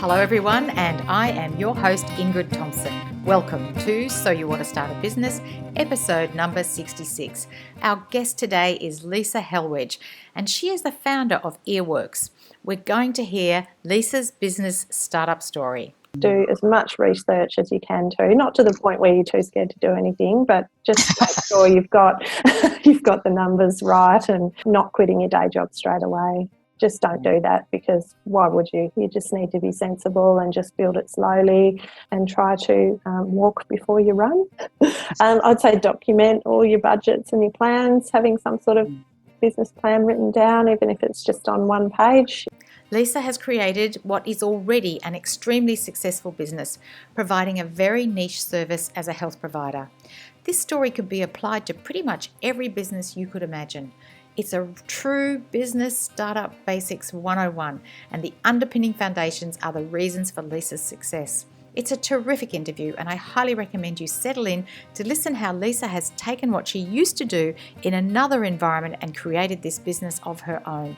Hello everyone, and I am your host Ingrid Thompson. Welcome to So You Want to Start a Business, episode number 66. Our guest today is Lisa Hellwege, and she is the founder of Earworx. We're going to hear Lisa's business startup story. Do as much research as you can too, not to the point where you're too scared to do anything, but just make sure you've got the numbers right and not quitting your day job straight away. Just don't do that, because why would you? You just need to be sensible and just build it slowly and try to walk before you run. I'd say document all your budgets and your plans, having some sort of business plan written down, even if it's just on one page. Lisa has created what is already an extremely successful business, providing a very niche service as a health provider. This story could be applied to pretty much every business you could imagine. It's a true business startup basics 101, and the underpinning foundations are the reasons for Lisa's success. It's a terrific interview, and I highly recommend you settle in to listen how Lisa has taken what she used to do in another environment and created this business of her own.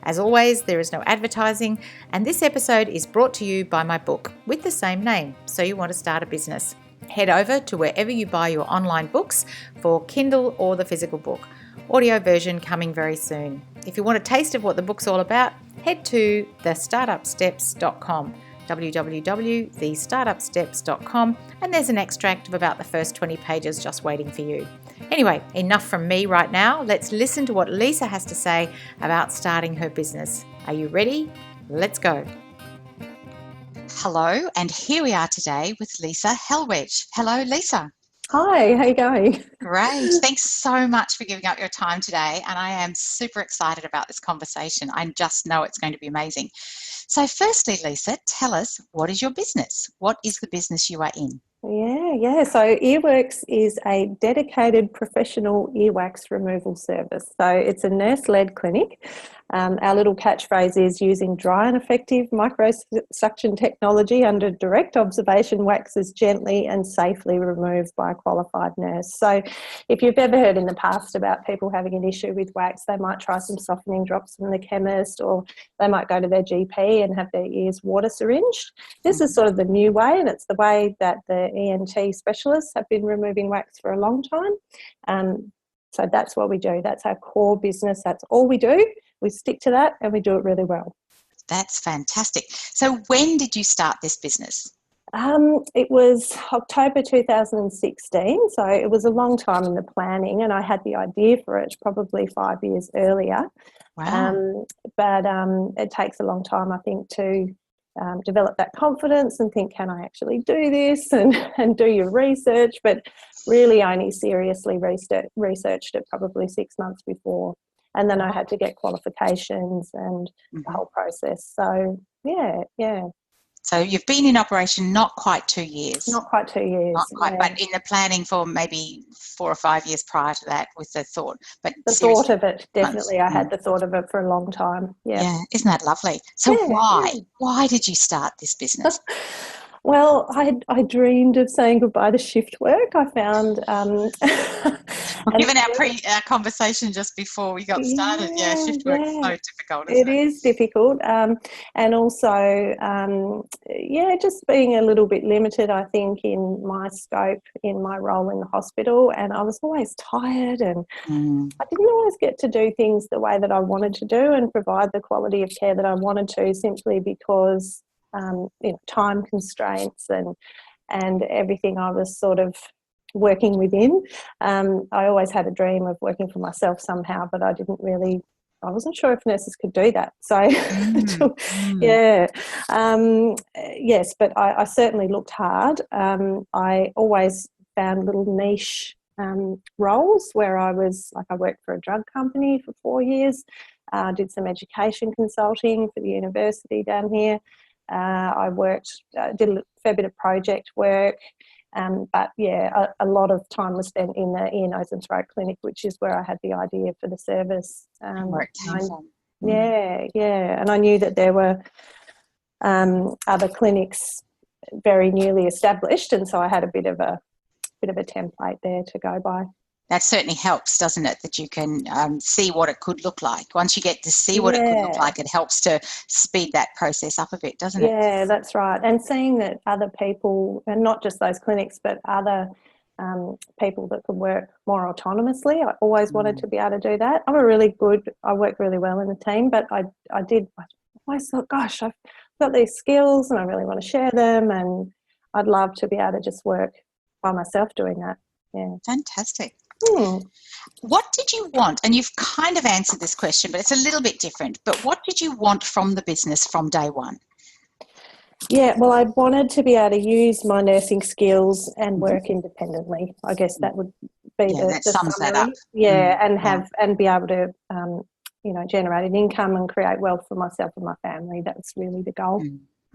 As always, there is no advertising, and this episode is brought to you by my book with the same name, So You Want to Start a Business. Head over to wherever you buy your online books for Kindle or the physical book. Audio version coming very soon. If you want a taste of what the book's all about, head to thestartupsteps.com, www.thestartupsteps.com, and there's an extract of about the first 20 pages just waiting for you. Anyway, enough from me right now. Let's listen to what Lisa has to say about starting her business. Are you ready? Let's go. Hello, and here we are today with Lisa Hellwege. Hello, Lisa. Hi, how you going? Great. Thanks so much for giving up your time today. And I am super excited about this conversation. I just know it's going to be amazing. So firstly, Lisa, tell us, what is your business? What is the business you are in? Yeah. So Earworx is a dedicated professional earwax removal service. So it's a nurse-led clinic. Our little catchphrase is using dry and effective microsuction technology under direct observation, waxes gently and safely removed by a qualified nurse. So if you've ever heard in the past about people having an issue with wax, they might try some softening drops from the chemist, or they might go to their GP and have their ears water syringed. This is sort of the new way, and it's the way that the ENT specialists have been removing wax for a long time. So that's what we do. That's our core business. That's all we do. We stick to that and we do it really well. That's fantastic. So when did you start this business? It was October 2016, so it was a long time in the planning, and I had the idea for it probably 5 years earlier. Wow. But it takes a long time, I think, to develop that confidence and think, can I actually do this, and do your research, but really only seriously researched it probably 6 months before. And then I had to get qualifications and the whole process. So, yeah. So you've been in operation not quite 2 years. Not quite 2 years. Not quite, but in the planning for maybe 4 or 5 years prior to that with the thought. But the thought of it, definitely. I had the thought of it for a long time. Yeah. Isn't that lovely? So why did you start this business? Well, I dreamed of saying goodbye to shift work. I found... Given our conversation just before we got started, shift work is so difficult, isn't it? It is difficult. And also, just being a little bit limited, I think, in my scope, in my role in the hospital. And I was always tired, and I didn't always get to do things the way that I wanted to do and provide the quality of care that I wanted to, simply because time constraints and everything I was sort of working within. I always had a dream of working for myself somehow, but I wasn't sure if nurses could do that. So, yes, but I certainly looked hard. I always found little niche roles where I worked for a drug company for 4 years, did some education consulting for the university down here. I did a fair bit of project work, but a lot of time was spent in the ear, nose and throat clinic, which is where I had the idea for the service. Where it came from. Yeah. And I knew that there were other clinics very newly established, and so I had a bit of a template there to go by. That certainly helps, doesn't it? That you can see what it could look like. Once you get to see what it could look like, it helps to speed that process up a bit, doesn't it? Yeah, that's right. And seeing that other people, and not just those clinics, but other people that can work more autonomously. I always wanted to be able to do that. I work really well in the team, but I always thought, gosh, I've got these skills and I really want to share them, and I'd love to be able to just work by myself doing that. Yeah. Fantastic. What did you want? And you've kind of answered this question, but it's a little bit different. But what did you want from the business from day one? Yeah, well, I wanted to be able to use my nursing skills and work independently. I guess that would be the sums summary. that up. Yeah, and be able to generate an income and create wealth for myself and my family. That's really the goal.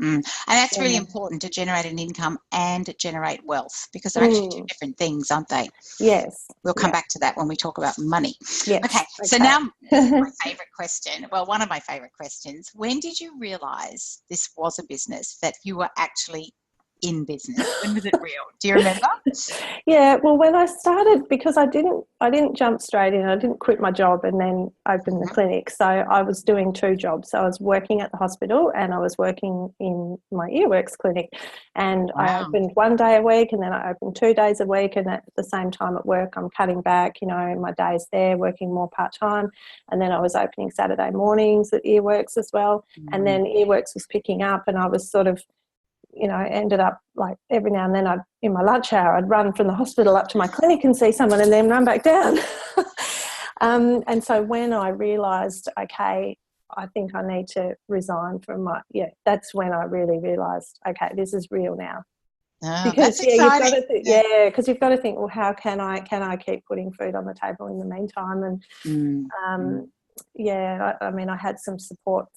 And that's really important, to generate an income and generate wealth, because they're actually two different things, aren't they? Yes. We'll come back to that when we talk about money. Yes. Okay, so now my favourite question, well, one of my favourite questions. When did you realise this was a business, that you were actually in business? When was it real? Do you remember? Yeah, well, when I started, because I didn't jump straight in. I didn't quit my job and then open the clinic. So I was doing two jobs. So I was working at the hospital and I was working in my Earworx clinic. And I opened 1 day a week, and then I opened 2 days a week. And at the same time at work, I'm cutting back, my days there, working more part-time. And then I was opening Saturday mornings at Earworx as well. And then Earworx was picking up, and I was sort of, ended up like every now and then in my lunch hour, I'd run from the hospital up to my clinic and see someone and then run back down. And so when I realised, okay, I think I need to resign from that's when I really realised, okay, this is real now. Because you've got to because you've got to think, well, how can I keep putting food on the table in the meantime? And I had some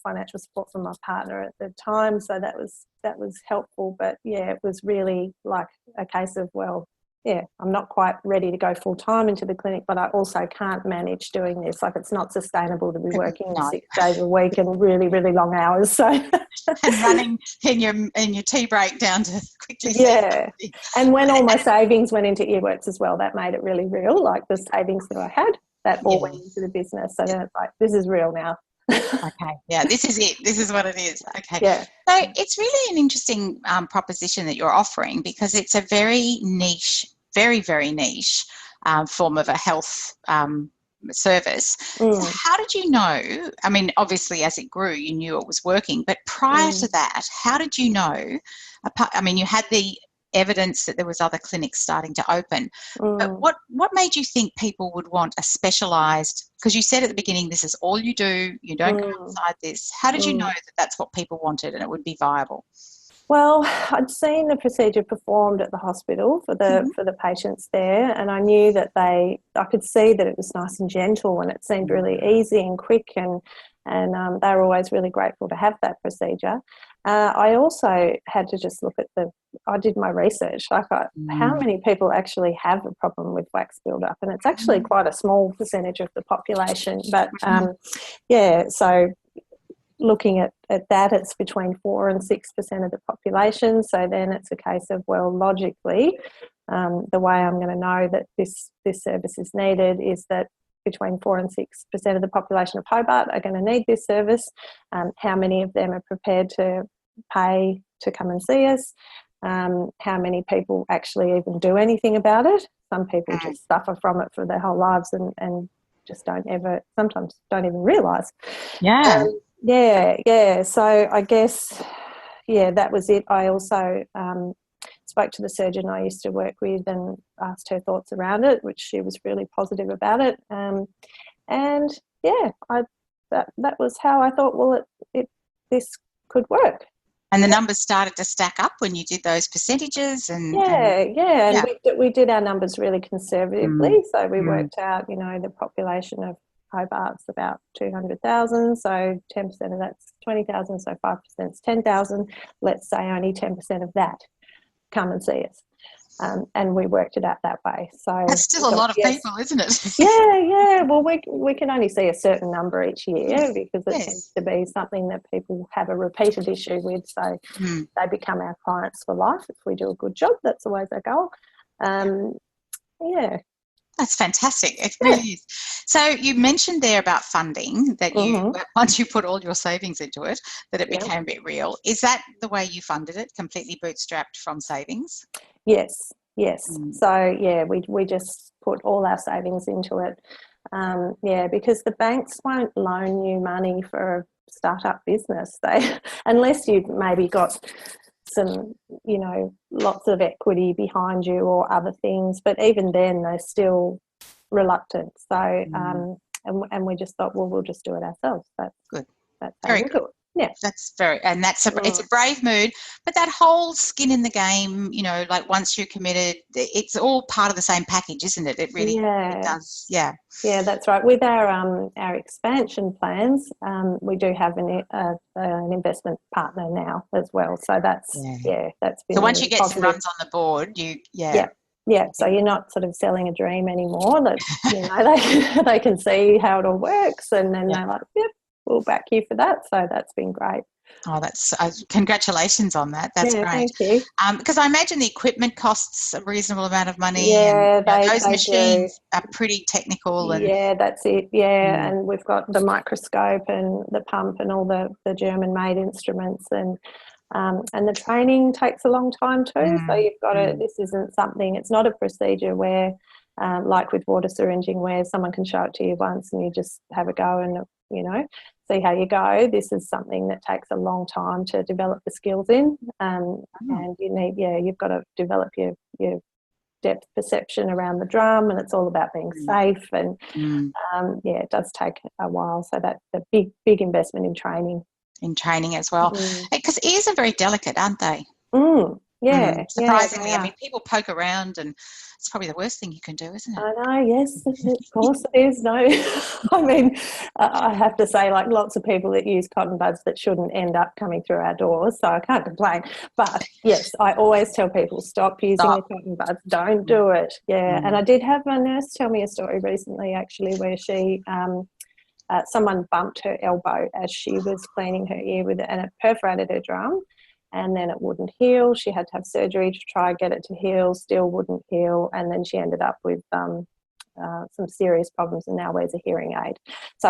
financial support from my partner at the time, so that was helpful. But it was really like a case of, I'm not quite ready to go full time into the clinic, but I also can't manage doing this. Like, it's not sustainable to be working 6 days a week and really, really long hours. So and running in your tea break down to quickly. And when all my savings went into Earworx as well, that made it really real. Like, the savings that I had, that all went into the business. So then it's like, this is real now. Okay. Yeah, this is it. This is what it is. Okay. Yeah. So it's really an interesting proposition that you're offering, because it's a very niche, very, very niche form of a health service. So how did you know? I mean, obviously, as it grew, you knew it was working. But prior to that, how did you know? You had the evidence that there was other clinics starting to open. But what made you think people would want a specialised, because you said at the beginning, this is all you do, you don't go outside this. How did you know that that's what people wanted and it would be viable? Well, I'd seen the procedure performed at the hospital for the patients there, and I knew that I could see that it was nice and gentle, and it seemed really easy and quick, and they were always really grateful to have that procedure. I also had to just look at I did my research, like how many people actually have a problem with wax buildup, and it's actually quite a small percentage of the population. But so looking at that, it's between 4 and 6% of the population. So then it's a case of, well, logically, the way I'm going to know that this service is needed is that between 4 and 6% of the population of Hobart are going to need this service. How many of them are prepared to pay to come and see us? How many people actually even do anything about it? Some people just suffer from it for their whole lives and just sometimes don't even realise. So I guess, that was it. I also spoke to the surgeon I used to work with and asked her thoughts around it, which she was really positive about it. That was how I thought, well, this could work. And the numbers started to stack up when you did those percentages, and we did our numbers really conservatively. So we worked out, the population of Hobart's about 200,000, so 10% of that's 20,000, so 5% is 10,000. Let's say only 10% of that come and see us. And we worked it out that way. So that's still a lot of people, isn't it? Well, we can only see a certain number each year because it tends to be something that people have a repeated issue with. So they become our clients for life if we do a good job. That's always our goal. That's fantastic. It really is. So you mentioned there about funding, that you, once you put all your savings into it, that it became a bit real. Is that the way you funded it, completely bootstrapped from savings? Yes. So yeah, we just put all our savings into it. Because the banks won't loan you money for a startup business. Unless you've maybe got some, lots of equity behind you or other things, but even then they're still reluctant. So and we just thought, well, we'll just do it ourselves. That's good. That's very good. Yeah, that's it's a brave mood, but that whole skin in the game, like once you're committed, it's all part of the same package, isn't it? It really it does. Yeah, that's right. With our expansion plans, we do have an investment partner now as well. So that's that's been. So once really you get positive. some runs on the board, so you're not sort of selling a dream anymore. That they can see how it all works, and then they're like, yep, we'll back you for that. So that's been great. Oh, that's congratulations on that. That's great. Thank you. Because I imagine the equipment costs a reasonable amount of money. Yeah, and, those machines are pretty technical. And that's it. Yeah, and we've got the microscope and the pump and all the German-made instruments, and the training takes a long time too. So you've got to. This isn't something. It's not a procedure where, like with water syringing, where someone can show it to you once and you just have a go and see how you go. This is something that takes a long time to develop the skills in, and you've got to develop your depth perception around the drum, and it's all about being safe, and it does take a while. So that's a big investment in training. As well, because ears are very delicate, aren't they? Surprisingly, I mean, people poke around, and it's probably the worst thing you can do, isn't it? I know, yes, of course it is. No, I mean, I have to say, like, lots of people that use cotton buds that shouldn't end up coming through our doors, so I can't complain. But yes, I always tell people, stop using the cotton buds, don't do it. And I did have a nurse tell me a story recently, actually, where she someone bumped her elbow as she was cleaning her ear with it, and it perforated her drum, and then it wouldn't heal. She had to have surgery to try and get it to heal, still wouldn't heal, and then she ended up with some serious problems and now wears a hearing aid. So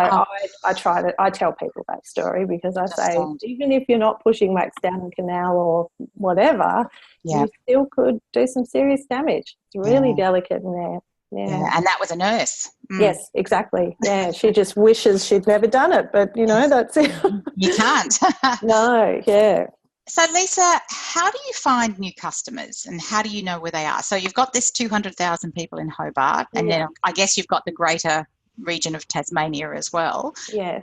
I try to, I tell people that story, because I say, even if you're not pushing wax down the canal or whatever, you still could do some serious damage. It's really delicate in there. And that was a nurse. Yes, exactly. Yeah, she just wishes she'd never done it, but that's it. You can't. No, So Lisa, how do you find new customers, and how do you know where they are? So you've got this 200,000 people in Hobart, and then I guess you've got the greater region of Tasmania as well. Yes.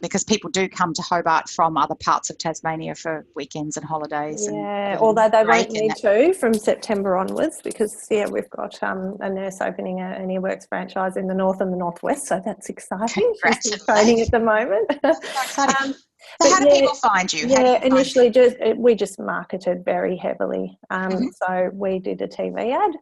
Because people do come to Hobart from other parts of Tasmania for weekends and holidays. Although they won't need to from September onwards, because we've got a nurse opening an Earworx franchise in the north and the northwest, so that's exciting. She's training at the moment. Exciting. So how do people find you? Initially we just marketed very heavily. So we did a TV ad.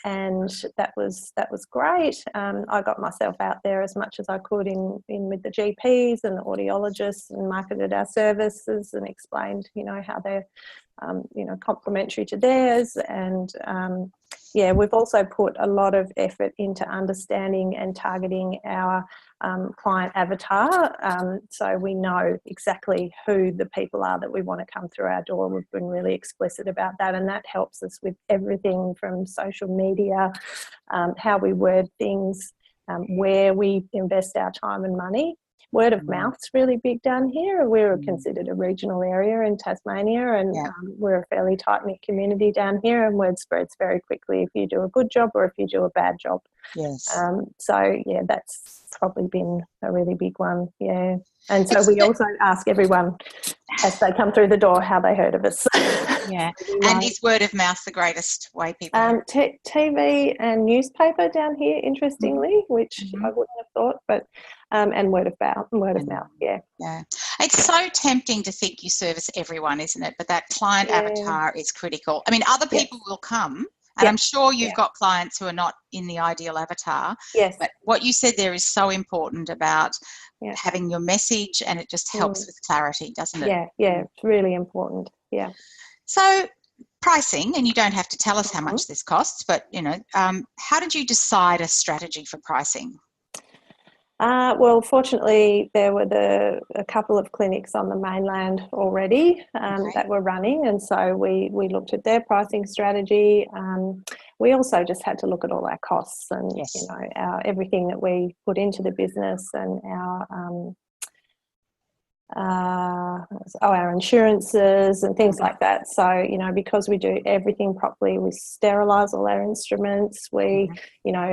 And that was great. I got myself out there as much as I could in with the GPs and the audiologists, and marketed our services and explained, how they're, complementary to theirs. And we've also put a lot of effort into understanding and targeting our client avatar, so we know exactly who the people are that we want to come through our door. We've been really explicit about that, and that helps us with everything from social media, how we word things, where we invest our time and money. Word of mouth's really big down here. We're considered a regional area in Tasmania, and we're a fairly tight-knit community down here, and word spreads very quickly if you do a good job or if you do a bad job. Yes. That's probably been a really big one. And so we also ask everyone as they come through the door how they heard of us. And is word of mouth the greatest way people? TV and newspaper down here, interestingly, which I wouldn't have thought, but and word of mouth. It's so tempting to think you service everyone, isn't it? But that client avatar is critical. I mean, other people will come. And I'm sure you've got clients who are not in the ideal avatar. Yes. But what you said there is so important about having your message, and it just helps with clarity, doesn't it? Yeah, it's really important. Yeah. So pricing, and you don't have to tell us how much this costs, but, how did you decide a strategy for pricing? Well, fortunately, there were a couple of clinics on the mainland already that were running, and so we looked at their pricing strategy. We also just had to look at all our costs and everything that we put into the business and our insurances and things like that. So, because we do everything properly, we sterilise all our instruments, we,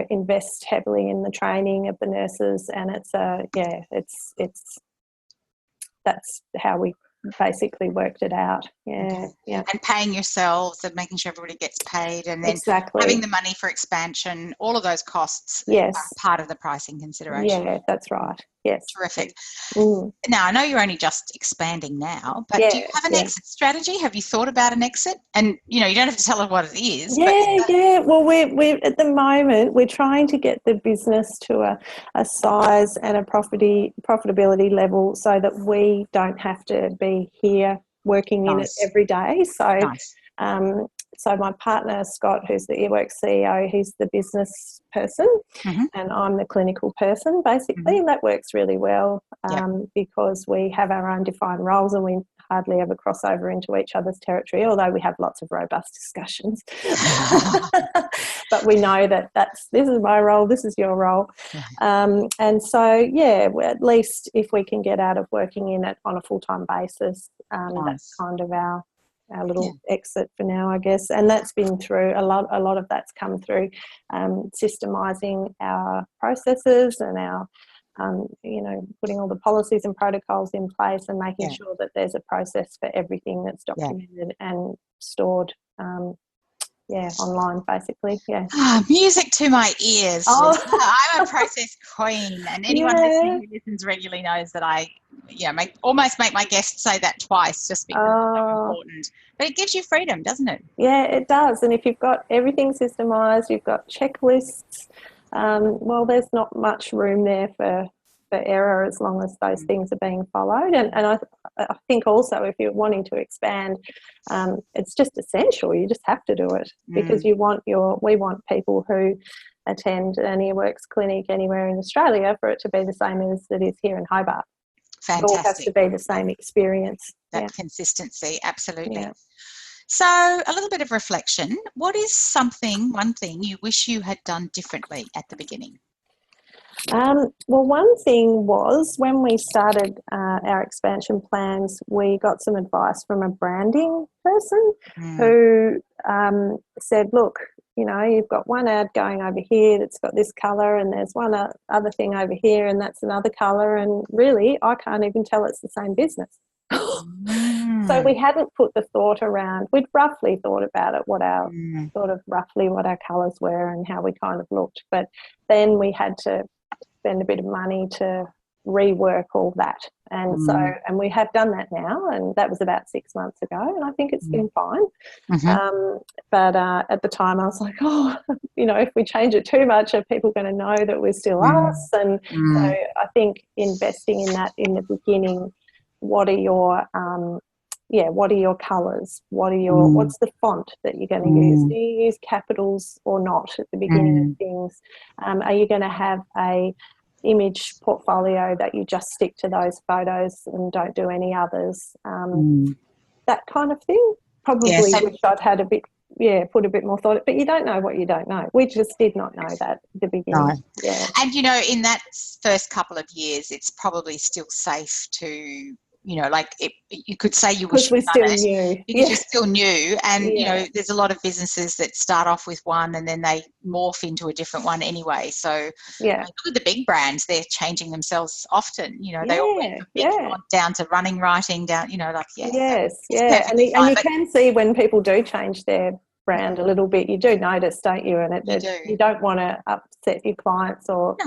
invest heavily in the training of the nurses, and that's how we basically worked it out. Yeah. And paying yourselves and making sure everybody gets paid, and then having the money for expansion, all of those costs are part of the pricing consideration. Yeah, that's right. Yes. Terrific. Now, I know you're only just expanding now, but do you have an exit strategy? Have you thought about an exit? And, you don't have to tell us what it is. Well, we're at the moment, we're trying to get the business to a size and a profitability level so that we don't have to be here working in it every day. So, so my partner, Scott, who's the Earworx CEO, he's the business person and I'm the clinical person, basically, and that works really well because we have our own defined roles and we hardly ever cross over into each other's territory, although we have lots of robust discussions. But we know that this is my role, this is your role. And so, at least if we can get out of working in it on a full-time basis, that's kind of our little exit for now, I guess. And that's been through a lot of that's come through systemising our processes and our putting all the policies and protocols in place and making sure that there's a process for everything that's documented and stored online, basically. Music to my ears. I'm a process queen, and anyone listening who listens regularly knows that I almost make my guests say that twice just because it's so important. But it gives you freedom, doesn't it? Yeah, it does. And if you've got everything systemised, you've got checklists, there's not much room there for error as long as those things are being followed. And I think also if you're wanting to expand, it's just essential. You just have to do it because we want people who attend an Earworx clinic anywhere in Australia for it to be the same as it is here in Hobart. Fantastic. It all has to be the same experience. That consistency, absolutely. Yeah. So a little bit of reflection. What is one thing you wish you had done differently at the beginning? Well, one thing was when we started our expansion plans, we got some advice from a branding person who said, look, you've got one ad going over here that's got this colour and there's one other thing over here and that's another colour, and really I can't even tell it's the same business. So we hadn't put the thought around. We'd roughly thought about it, what our colours were and how we kind of looked, but then we had to spend a bit of money to rework all that, and and we have done that now, and that was about 6 months ago, and I think it's been fine. But at the time I was like, if we change it too much, are people going to know that we're still us? And so I think investing in that in the beginning. What are your colours? What's the font that you're going to use? Do you use capitals or not at the beginning of things? Are you going to have a image portfolio that you just stick to those photos and don't do any others? That kind of thing. Probably wish I'd had put a bit more thought, but you don't know what you don't know. We just did not know that at the beginning. No. Yeah. And in that first couple of years, it's probably still safe to you could say you wish we're still new. Because you're still new, and there's a lot of businesses that start off with one and then they morph into a different one anyway. So look at the big brands; they're changing themselves often. They all went from big font down to running writing down. Yes, and you can see when people do change their brand a little bit. You do notice, don't you? And you don't want to upset your clients or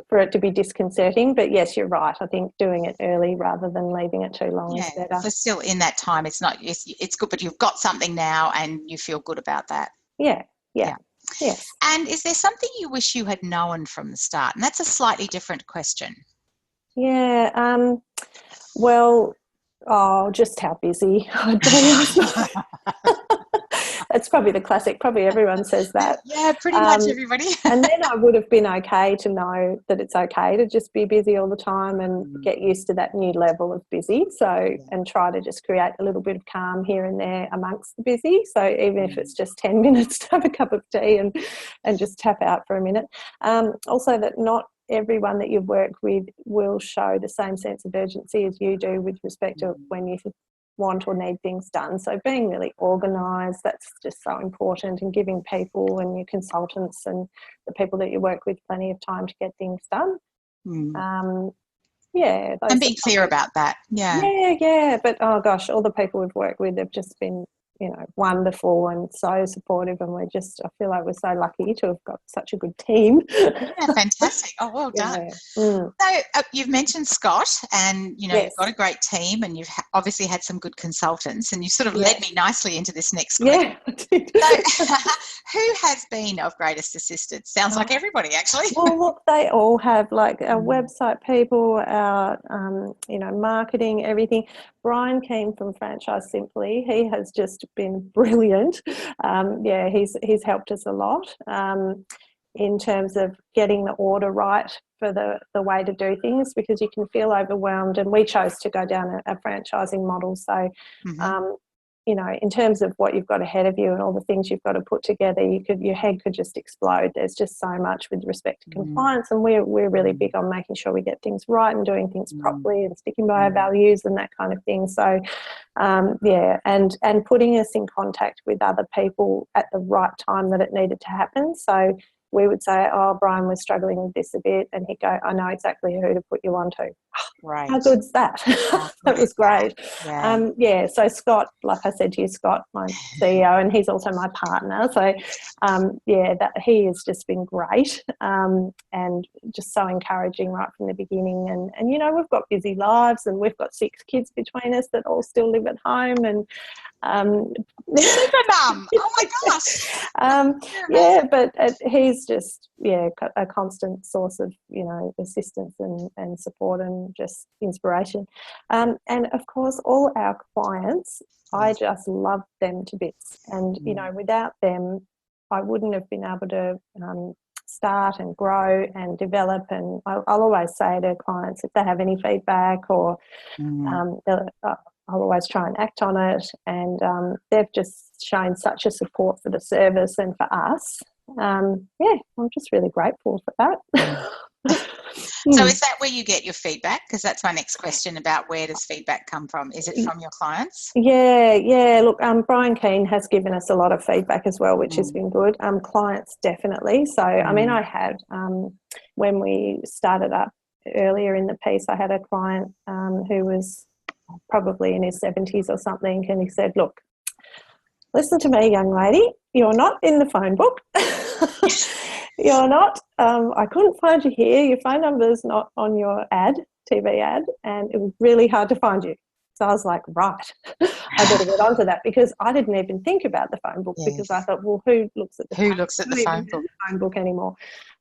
for it to be disconcerting, but yes, you're right. I think doing it early rather than leaving it too long is better. So still in that time, it's good, but you've got something now and you feel good about that. Yeah. Yes. And is there something you wish you had known from the start? And that's a slightly different question. Yeah. Well, just how busy I'd be. It's probably the classic. Probably everyone says that. Yeah, pretty much everybody. And then I would have been okay to know that it's okay to just be busy all the time and get used to that new level of busy. So, and try to just create a little bit of calm here and there amongst the busy. So even if it's just 10 minutes to have a cup of tea and just tap out for a minute. Also, that not everyone that you've worked with will show the same sense of urgency as you do with respect to when you want or need things done. So being really organised, that's just so important, and giving people and your consultants and the people that you work with plenty of time to get things done. Yeah. And being clear about that. Yeah. But, oh, gosh, all the people we've worked with have just been, wonderful and so supportive, and I feel like we're so lucky to have got such a good team. Yeah, fantastic. Oh, well done. So you've mentioned Scott, and you've got a great team, and you've obviously had some good consultants, and you sort of led me nicely into this next question. Yeah, I did. So, who has been of greatest assistance? Sounds like everybody, actually. Well, look, they all have, like, our website people, our marketing, everything. Brian Keane from Franchise Simply, he has just been brilliant. He's helped us a lot in terms of getting the order right for the way to do things, because you can feel overwhelmed, and we chose to go down a franchising model. So, in terms of what you've got ahead of you and all the things you've got to put together, your head could just explode. There's just so much with respect to compliance, and we're really big on making sure we get things right and doing things properly and sticking by our values and that kind of thing. So, and putting us in contact with other people at the right time that it needed to happen. So we would say, oh, Brian, we're struggling with this a bit, and he'd go, I know exactly who to put you on to. Right. How good's that? That was great. Yeah. So Scott, like I said to you, Scott, my CEO, and he's also my partner. So, that he has just been great, and just so encouraging right from the beginning. And we've got busy lives, and we've got 6 kids between us that all still live at home, and super mum. Oh my gosh. But he's just a constant source of assistance and support and just inspiration, and of course all our clients. I just love them to bits, and without them I wouldn't have been able to start and grow and develop. And I'll always say to clients, if they have any feedback or I'll always try and act on it, and they've just shown such a support for the service and for us. I'm just really grateful for that. So is that where you get your feedback? Because that's my next question about where does feedback come from? Is it from your clients? Yeah. Look, Brian Keane has given us a lot of feedback as well, which has been good. Clients definitely. So, I mean, I had, when we started up earlier in the piece, I had a client who was probably in his 70s or something, and he said, look, listen to me, young lady, you're not in the phone book. You're not, I couldn't find you here, your phone number's not on your TV ad, and it was really hard to find you. So I was like, right, I better get onto that, because I didn't even think about the phone book, because I thought, well, who looks at the phone book anymore?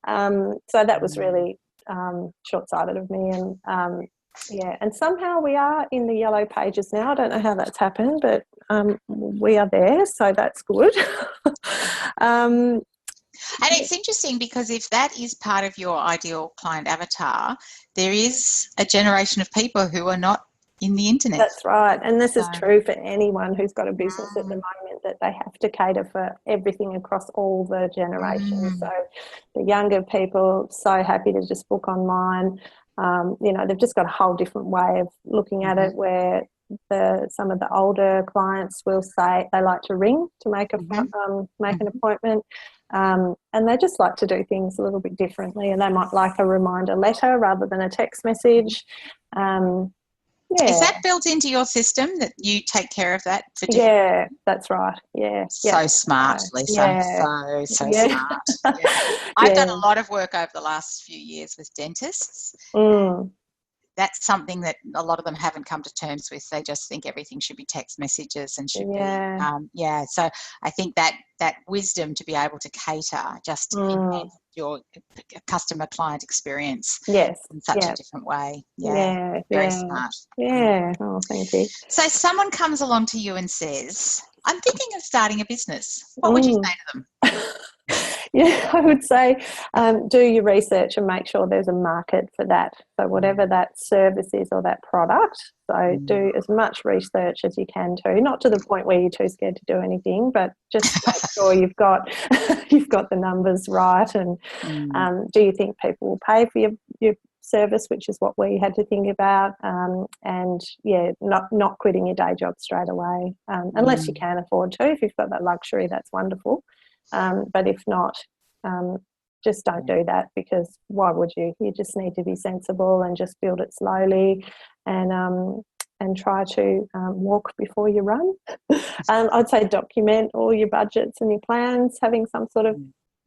So that was really short-sighted of me, and and somehow we are in the yellow pages now. I don't know how that's happened, but we are there, so that's good. And it's interesting, because if that is part of your ideal client avatar, there is a generation of people who are not in the internet. That's right. And this is true for anyone who's got a business at the moment, that they have to cater for everything across all the generations. So the younger people, so happy to just book online. They've just got a whole different way of looking at it, where some of the older clients will say they like to ring to make an appointment, and they just like to do things a little bit differently, and they might like a reminder letter rather than a text message. Is that built into your system, that you take care of that? Yeah, that's right. Yeah. So smart, Lisa. So smart. I've done a lot of work over the last few years with dentists. That's something that a lot of them haven't come to terms with. They just think everything should be text messages and should be. So I think that wisdom to be able to cater just enhance your customer client experience in such a different way. Very smart. Yeah. Oh, thank you. So someone comes along to you and says, I'm thinking of starting a business. What would you say to them? Yeah, I would say do your research and make sure there's a market for that. So whatever that service is or that product, so do as much research as you can too. Not to the point where you're too scared to do anything, but just make sure you've got you've got the numbers right. And do you think people will pay for your service, which is what we had to think about. And yeah, not quitting your day job straight away, unless you can afford to. If you've got that luxury, that's wonderful. But if not, just don't do that, because why would you? You just need to be sensible and just build it slowly, and try to walk before you run. I'd say document all your budgets and your plans. Having some sort of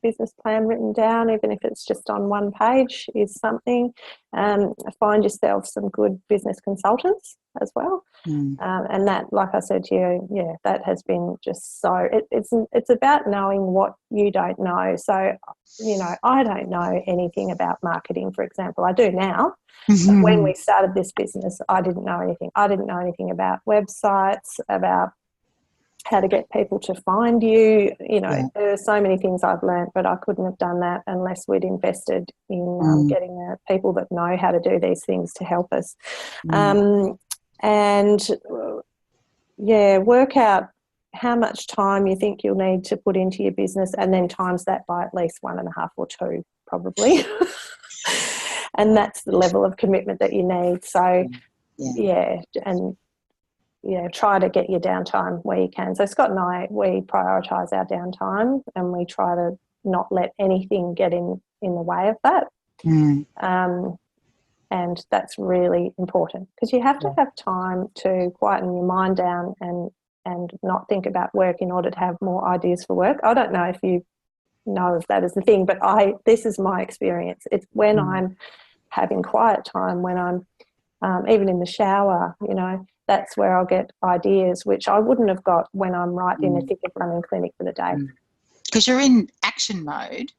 business plan written down, even if it's just on one page, is something. Find yourself some good business consultants as well. And that, like I said to you, yeah, that has been just so, it's about knowing what you don't know. So, you know, I don't know anything about marketing, for example. I do now. But when we started this business, I didn't know anything. I didn't know anything about websites, about how to get people to find you. You know, there are so many things I've learned, but I couldn't have done that unless we'd invested in getting the people that know how to do these things to help us. And yeah, work out how much time you think you'll need to put into your business, and then times that by at least 1.5 or 2 probably. And that's the level of commitment that you need. So yeah, and yeah, try to get your downtime where you can. So Scott and I, we prioritise our downtime, and we try to not let anything get in the way of that. And that's really important, because you have to have time to quieten your mind down and not think about work in order to have more ideas for work. I don't know if you know if that is the thing, but this is my experience. It's when I'm having quiet time, when I'm even in the shower, you know, that's where I'll get ideas which I wouldn't have got when I'm right in the thick of running clinic for the day. Because you're in action mode,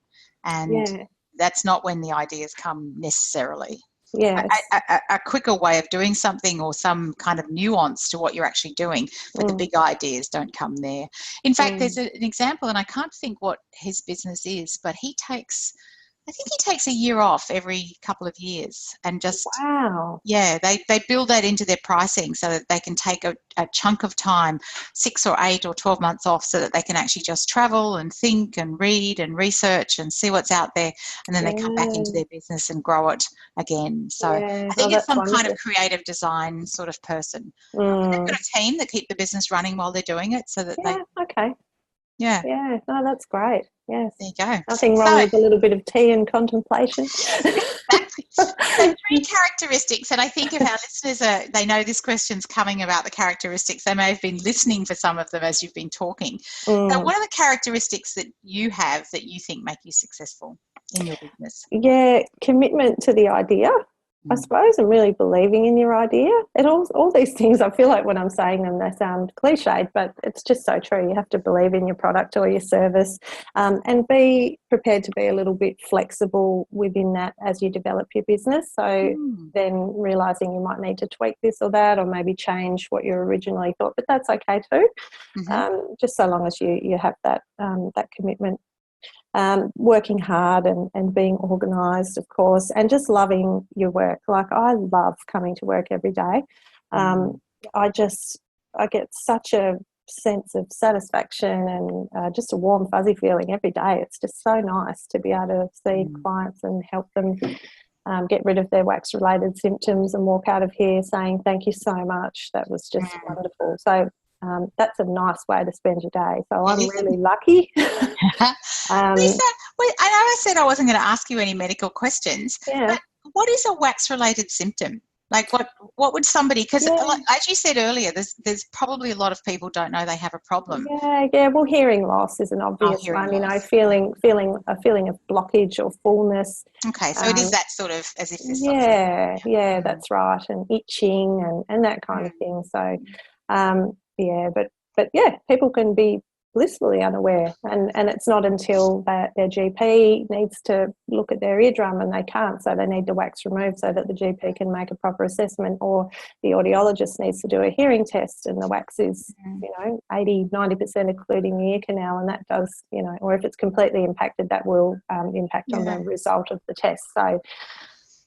and that's not when the ideas come necessarily. Yes. A quicker way of doing something, or some kind of nuance to what you're actually doing, but the big ideas don't come there. In fact, there's an example, and I can't think what his business is, but I think he takes a year off every couple of years, and just they build that into their pricing so that they can take a chunk of time, 6 or 8 or 12 months off, so that they can actually just travel and think and read and research and see what's out there, and then they come back into their business and grow it again. So I think it's some kind of creative design sort of person. They've got a team that keep the business running while they're doing it, so that Yeah, no, that's great. Yes. There you go. Nothing wrong with a little bit of tea and contemplation. Exactly. So 3 characteristics, and I think if our listeners they know this question's coming about the characteristics, they may have been listening for some of them as you've been talking. So what are the characteristics that you have that you think make you successful in your business? Yeah, commitment to the idea, I suppose, and really believing in your idea. And all these things, I feel like when I'm saying them, they sound cliched, but it's just so true. You have to believe in your product or your service, and be prepared to be a little bit flexible within that as you develop your business. So then realising you might need to tweak this or that, or maybe change what you originally thought, but that's okay too, just so long as you have that commitment. Working hard and being organised, of course, and just loving your work. Like, I love coming to work every day. I get such a sense of satisfaction and just a warm, fuzzy feeling every day. It's just so nice to be able to see clients and help them get rid of their wax-related symptoms and walk out of here saying, thank you so much. That was just wonderful. So that's a nice way to spend your day. So I'm really lucky. Lisa, I know I said I wasn't going to ask you any medical questions, but what is a wax-related symptom? Like, what would somebody, because as you said earlier, there's probably a lot of people don't know they have a problem. Yeah. Well, hearing loss is an obvious one. You know, feeling a feeling of blockage or fullness. Okay, so it is that sort of as if there's something. Yeah, that's right, and itching and that kind of thing. So, but yeah, people can be blissfully unaware, and it's not until their GP needs to look at their eardrum and they can't, so they need the wax removed so that the GP can make a proper assessment, or the audiologist needs to do a hearing test and the wax is 80-90% occluding the ear canal, and that does, or if it's completely impacted, that will impact on the result of the test. So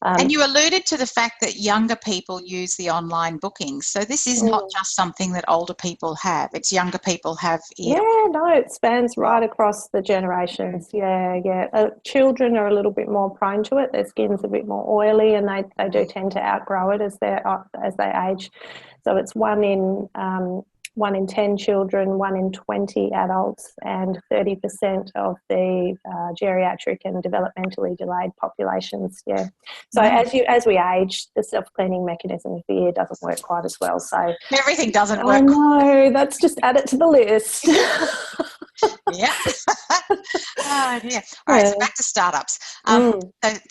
and you alluded to the fact that younger people use the online bookings. So this is not just something that older people have. It's younger people have. It spans right across the generations. Children are a little bit more prone to it. Their skin's a bit more oily, and they do tend to outgrow it as they age. So it's 1 in 10 children, 1 in 20 adults, and 30% of the geriatric and developmentally delayed populations. So as we age, the self-cleaning mechanism of the ear doesn't work quite as well. So everything doesn't work. I know, that's just add it to the list. Yeah. Oh dear. All right, so back to startups. So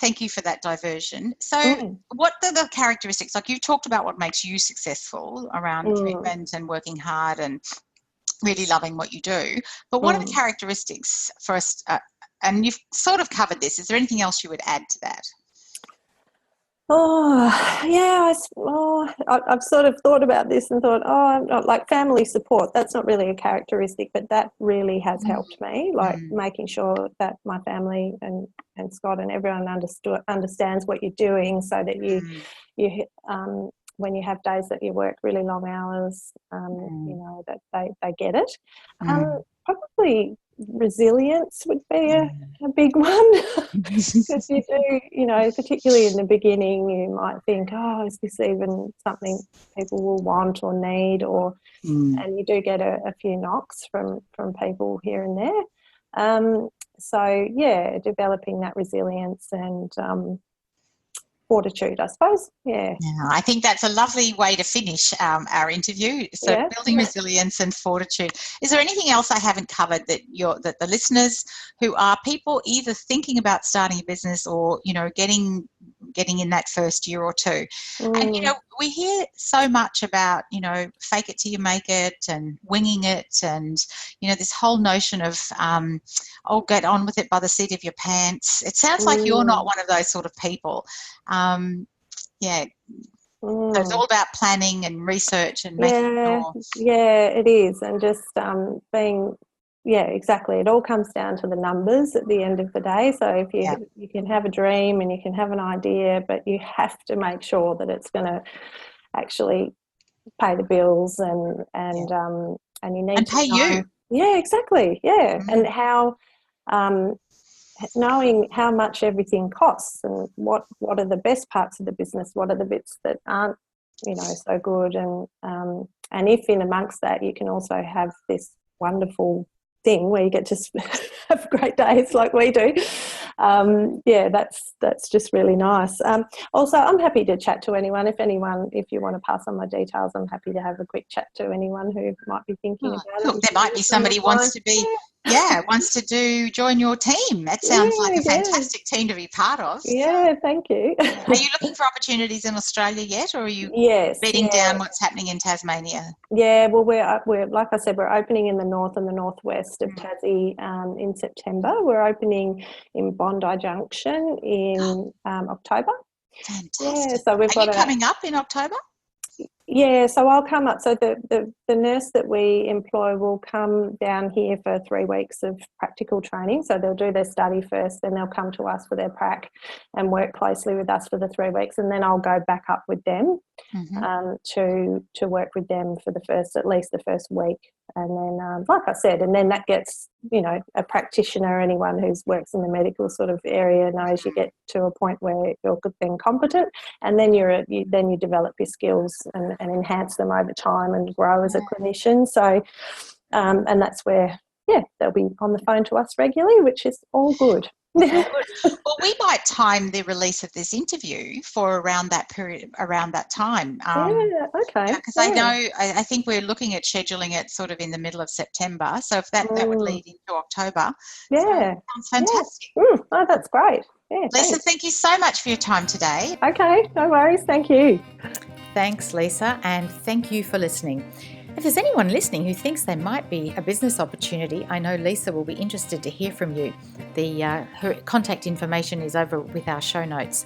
thank you for that diversion. So what are the characteristics, like you talked about what makes you successful around commitment and working hard and really loving what you do, but what are the characteristics for us, and you've sort of covered this, is there anything else you would add to that? I've sort of thought about this and thought, not like family support. That's not really a characteristic, but that really has helped me. Like making sure that my family and Scott and everyone understands what you're doing, so that you when you have days that you work really long hours, that they get it. Probably resilience would be a big one, because you do, particularly in the beginning, you might think, is this even something people will want or need, and you do get a few knocks from people here and there. Developing that resilience and fortitude, I suppose. Yeah, I think that's a lovely way to finish our interview. So building resilience and fortitude. Is there anything else I haven't covered that the listeners who are people either thinking about starting a business or getting in that first year or two, and we hear so much about fake it till you make it and winging it, and this whole notion of get on with it by the seat of your pants. It sounds like you're not one of those sort of people. So it's all about planning and research and making sure. Yeah, it is, and just being. Yeah, exactly. It all comes down to the numbers at the end of the day. So if you can have a dream and you can have an idea, but you have to make sure that it's going to actually pay the bills and you need and to pay know. you. Yeah, exactly. Yeah, and how knowing how much everything costs and what are the best parts of the business, what are the bits that aren't so good, and if in amongst that you can also have this wonderful thing where you get to have great days like we do. That's just really nice. Also, I'm happy to chat to anyone. If you want to pass on my details, I'm happy to have a quick chat to anyone who might be thinking about it. Look, there might be somebody wants to join your team. That sounds like a fantastic team to be part of. Yeah, thank you. Are you looking for opportunities in Australia yet, or are you bedding down what's happening in Tasmania? Yeah, well, we're like I said, we're opening in the north and the northwest of Tassie in September. We're opening in Bondi Junction in October. Fantastic. Yeah, so we've got coming up in October? Yeah, so I'll come up. So the nurse that we employ will come down here for 3 weeks of practical training. So they'll do their study first, then they'll come to us for their prac and work closely with us for the 3 weeks, and then I'll go back up with them to work with them for at least the first week. And then, like I said, and then that gets, a practitioner, anyone who works in the medical sort of area knows you get to a point where you're then competent, and then you develop your skills and enhance them over time and grow as a clinician. So, and that's where, they'll be on the phone to us regularly, which is all good. Well, we might time the release of this interview for around that period, around that time. Okay. Because I think we're looking at scheduling it sort of in the middle of September. So if that would lead into October. Yeah. Sounds fantastic. Yeah. Oh, that's great. Yeah, Lisa, thank you so much for your time today. Okay, no worries. Thank you. Thanks, Lisa, and thank you for listening. If there's anyone listening who thinks there might be a business opportunity, I know Lisa will be interested to hear from you. Her contact information is over with our show notes.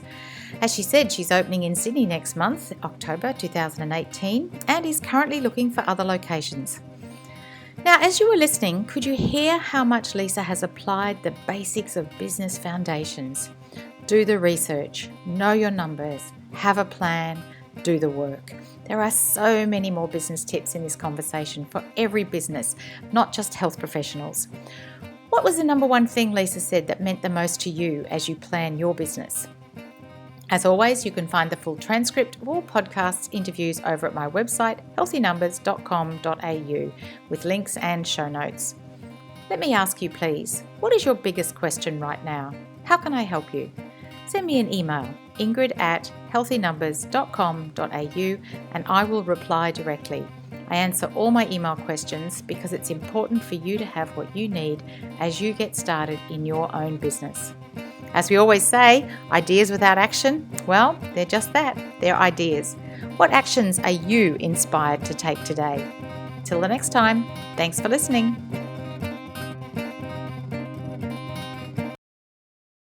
As she said, she's opening in Sydney next month, October 2018, and is currently looking for other locations. Now, as you were listening, could you hear how much Lisa has applied the basics of business foundations? Do the research, know your numbers, have a plan, do the work. There are so many more business tips in this conversation for every business, not just health professionals. What was the number one thing Lisa said that meant the most to you as you plan your business? As always, you can find the full transcript of all podcast interviews over at my website, healthynumbers.com.au, with links and show notes. Let me ask you, please, what is your biggest question right now? How can I help you? Send me an email, ingrid@healthynumbers.com.au, and I will reply directly. I answer all my email questions because it's important for you to have what you need as you get started in your own business. As we always say, ideas without action, well, they're just that, they're ideas. What actions are you inspired to take today? Till the next time, thanks for listening.